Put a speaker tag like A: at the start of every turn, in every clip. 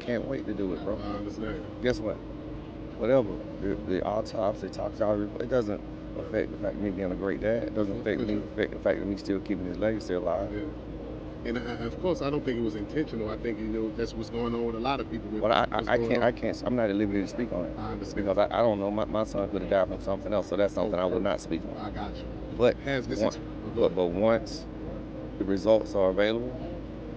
A: can't wait to do it, bro.
B: I understand.
A: Guess what? Whatever the autopsy, toxicology, it doesn't affect the fact of me being a great dad. It doesn't affect the fact of me still keeping his legacy alive.
B: Yeah. And of course, I don't think it was intentional. I think that's what's going on with a lot of people.
A: Well, I can't. I'm not at liberty to speak on it.
B: I understand.
A: Because I don't know. My son could have died from something else, so that's something I will not speak on.
B: I got you.
A: But once the results are available,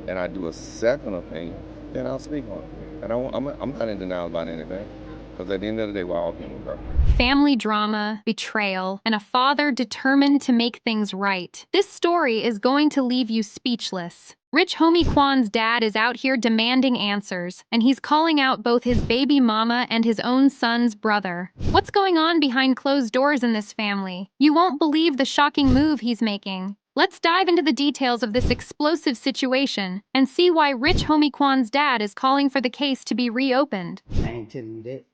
A: and I do a second opinion, then I'll speak on it. And I'm not in denial about anything. Because at the end of the day, we're all human, bro.
C: Family drama, betrayal, and a father determined to make things right. This story is going to leave you speechless. Rich homie Quan's dad is out here demanding answers, and he's calling out both his baby mama and his own son's brother. What's going on behind closed doors in this family? You won't believe the shocking move he's making. Let's dive into the details of this explosive situation and see why Rich homie Quan's dad is calling for the case to be reopened.
D: I ain't telling you that.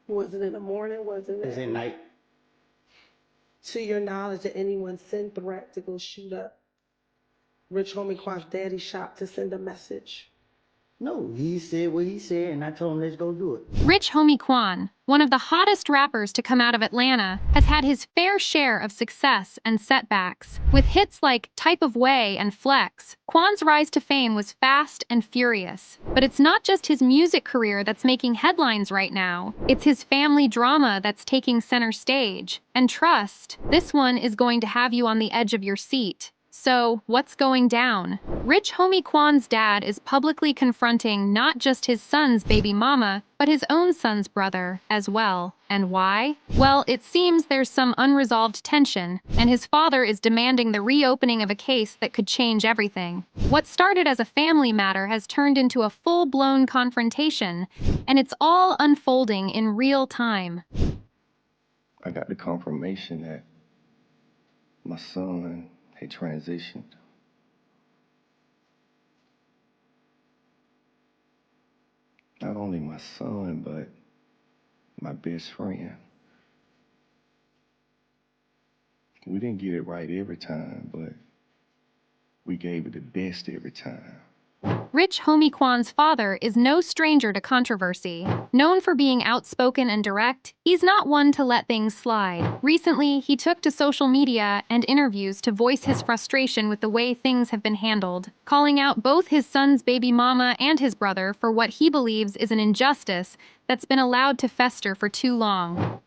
E: Was it in the morning? Was it
D: It's at night.
E: To your knowledge, did anyone send threat to go shoot up Rich homie Quan's daddy shop to send a message?
D: No, he said what he said, and I told him let's go do it.
C: Rich homie Quan, one of the hottest rappers to come out of Atlanta, has had his fair share of success and setbacks. With hits like Type of Way and Flex, Quan's rise to fame was fast and furious. But it's not just his music career that's making headlines right now. It's his family drama that's taking center stage. And trust, this one is going to have you on the edge of your seat. So, what's going down? Rich homie Quan's dad is publicly confronting not just his son's baby mama, but his own son's brother as well. And why? Well, it seems there's some unresolved tension, and his father is demanding the reopening of a case that could change everything. What started as a family matter has turned into a full-blown confrontation, and it's all unfolding in real time.
A: I got the confirmation that my son had transitioned. Not only my son, but my best friend. We didn't get it right every time, but we gave it the best every time.
C: Rich homie Quan's father is no stranger to controversy. Known for being outspoken and direct, he's not one to let things slide. Recently, he took to social media and interviews to voice his frustration with the way things have been handled, calling out both his son's baby mama and his brother for what he believes is an injustice that's been allowed to fester for too long.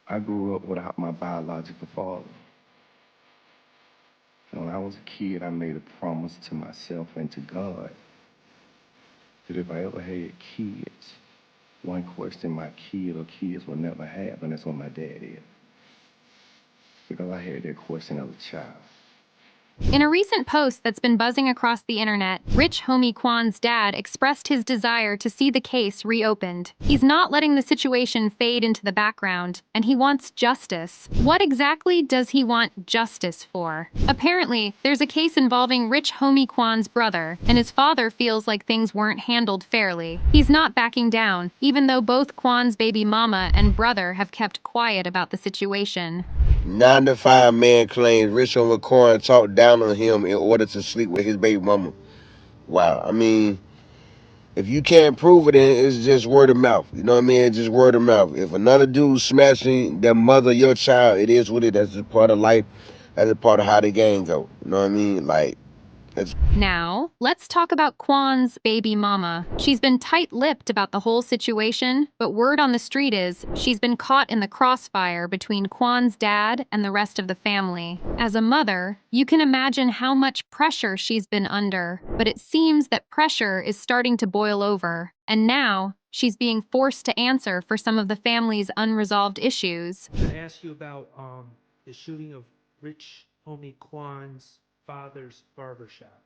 A: I grew up without my biological father. And when I was a kid, I made a promise to myself and to God that if I ever had kids, one question my kid or kids will never have, and that's what my dad is. Because I had that question as a child.
C: In a recent post that's been buzzing across the internet, Rich homie Quan's dad expressed his desire to see the case reopened. He's not letting the situation fade into the background, and he wants justice. What exactly does he want justice for? Apparently, there's a case involving Rich homie Quan's brother, and his father feels like things weren't handled fairly. He's not backing down, even though both Quan's baby mama and brother have kept quiet about the situation.
F: 9 to 5 man claims Rich homie Quan talked down on him in order to sleep with his baby mama. Wow, I mean, if you can't prove it, then it's just word of mouth. You know what I mean? It's just word of mouth. If another dude smashing their mother, your child, it is what it is. That's a part of life. That's a part of how the game go. You know what I mean? Like,
C: Now, let's talk about Quan's baby mama. She's been tight-lipped about the whole situation, but word on the street is she's been caught in the crossfire between Quan's dad and the rest of the family. As a mother, you can imagine how much pressure she's been under, but it seems that pressure is starting to boil over, and now she's being forced to answer for some of the family's unresolved issues.
G: I'm gonna ask you about the shooting of Rich homie Quan's father's barbershop.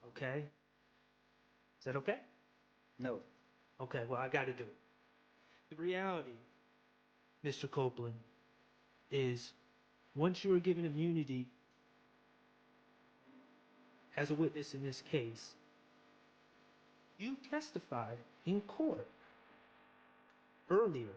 G: Okay? Is that okay?
D: No.
G: Okay, well, I gotta do it. The reality, Mr. Copeland, is once you were given immunity as a witness in this case, you testified in court earlier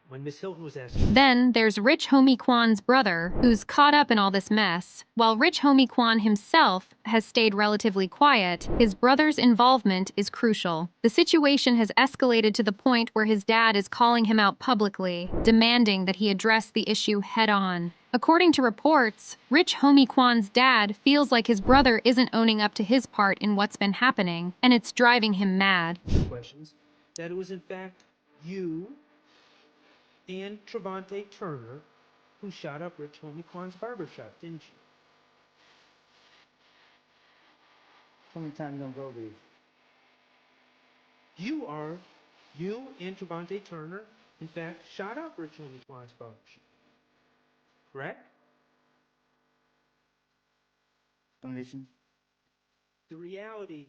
G: when Miss Hilton was asking.
C: Then there's Rich Homie Quan's brother, who's caught up in all this mess. While Rich Homie Quan himself has stayed relatively quiet, his brother's involvement is crucial. The situation has escalated to the point where his dad is calling him out publicly, demanding that he address the issue head-on. According to reports, Rich Homie Quan's dad feels like his brother isn't owning up to his part in what's been happening, and it's driving him mad.
G: Questions that it was in fact you and Trevante Turner who shot up Rich Homie Quan's barbershop, didn't you?
D: How many times you gonna go there?
G: You and Trevante Turner, in fact, shot up Rich Homie Quan's barbershop. Correct?
D: Don't listen.
G: The reality,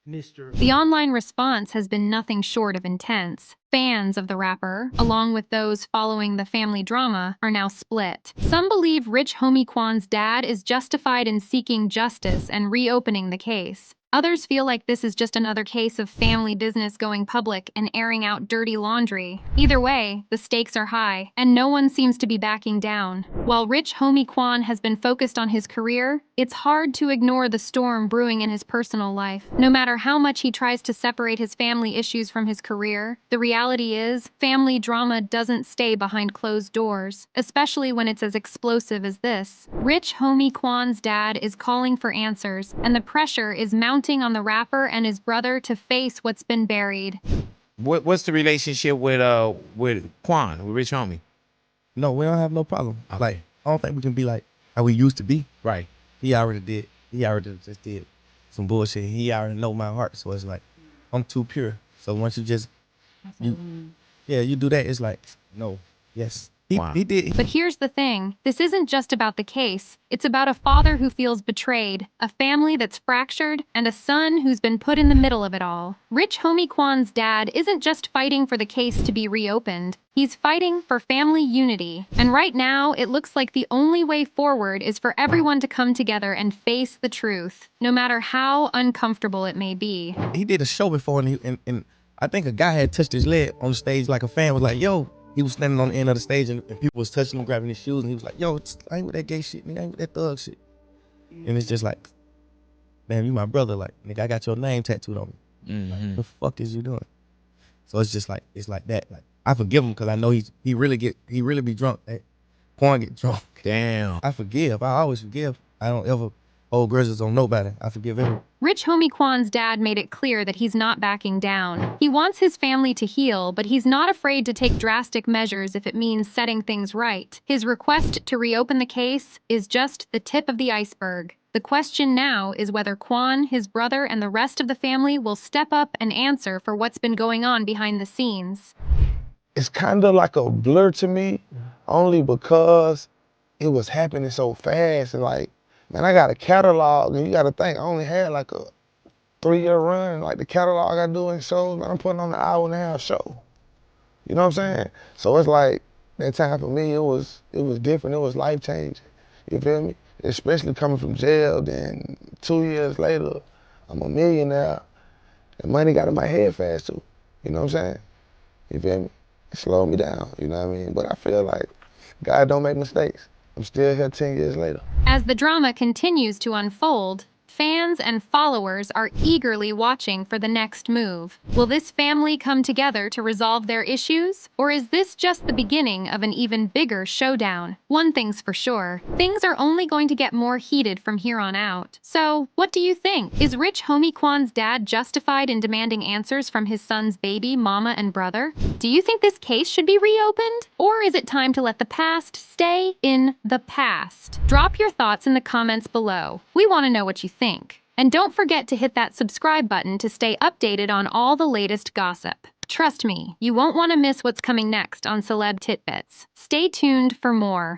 G: Mr.
C: The online response has been nothing short of intense. Fans of the rapper, along with those following the family drama, are now split. Some believe Rich Homie Quan's dad is justified in seeking justice and reopening the case. Others feel like this is just another case of family business going public and airing out dirty laundry. Either way, the stakes are high, and no one seems to be backing down. While Rich Homie Quan has been focused on his career, it's hard to ignore the storm brewing in his personal life. No matter how much he tries to separate his family issues from his career, the reality is, family drama doesn't stay behind closed doors, especially when it's as explosive as this. Rich Homie Quan's dad is calling for answers, and the pressure is mounting on the rapper and his brother to face what's been buried.
H: What's the relationship with Quan, with Rich Homie?
I: No, we don't have no problem.
H: Okay.
I: Like, I don't think we can be like how we used to be.
H: Right.
I: He already just did some bullshit. He already know my heart. So it's like, I'm too pure. So once you do that, it's like, no, yes. He did.
C: But here's the thing, this isn't just about the case. It's about a father who feels betrayed, a family that's fractured, and a son who's been put in the middle of it all. Rich Homie Quan's dad isn't just fighting for the case to be reopened. He's fighting for family unity. And right now, it looks like the only way forward is for everyone to come together and face the truth, no matter how uncomfortable it may be.
I: He did a show before, and I think a guy had touched his leg on stage, like a fan was like, yo. He was standing on the end of the stage and people was touching him, grabbing his shoes, and he was like, yo, I ain't with that gay shit, nigga, I ain't with that thug shit. And it's just like, damn, you my brother, like, nigga, I got your name tattooed on me. Like, the fuck is you doing? So it's just like, it's like that. Like, I forgive him because I know he really be drunk. Quan get drunk.
H: Damn.
I: I forgive. I always forgive. I don't ever hold grudges on nobody. I forgive everyone.
C: Rich Homie Quan's dad made it clear that he's not backing down. He wants his family to heal, but he's not afraid to take drastic measures if it means setting things right. His request to reopen the case is just the tip of the iceberg. The question now is whether Quan, his brother, and the rest of the family will step up and answer for what's been going on behind the scenes.
F: It's kind of like a blur to me, only because it was happening so fast. And like, man, I got a catalog, and you got to think, I only had like a 3-year run. Like the catalog I do in shows, man, I'm putting on an hour-and-a-half show. You know what I'm saying? So it's like, that time for me, it was different. It was life-changing. You feel me? Especially coming from jail, then 2 years later, I'm a millionaire. And money got in my head fast too. You know what I'm saying? You feel me? It slowed me down, you know what I mean? But I feel like God don't make mistakes. I'm still here 10 years later.
C: As the drama continues to unfold, fans and followers are eagerly watching for the next move. Will this family come together to resolve their issues? Or is this just the beginning of an even bigger showdown? One thing's for sure, things are only going to get more heated from here on out. So, what do you think? Is Rich Homie Quan's dad justified in demanding answers from his son's baby, mama, and brother? Do you think this case should be reopened? Or is it time to let the past stay in the past? Drop your thoughts in the comments below. We want to know what you think. And don't forget to hit that subscribe button to stay updated on all the latest gossip. Trust me, you won't want to miss what's coming next on Celeb Titbits. Stay tuned for more.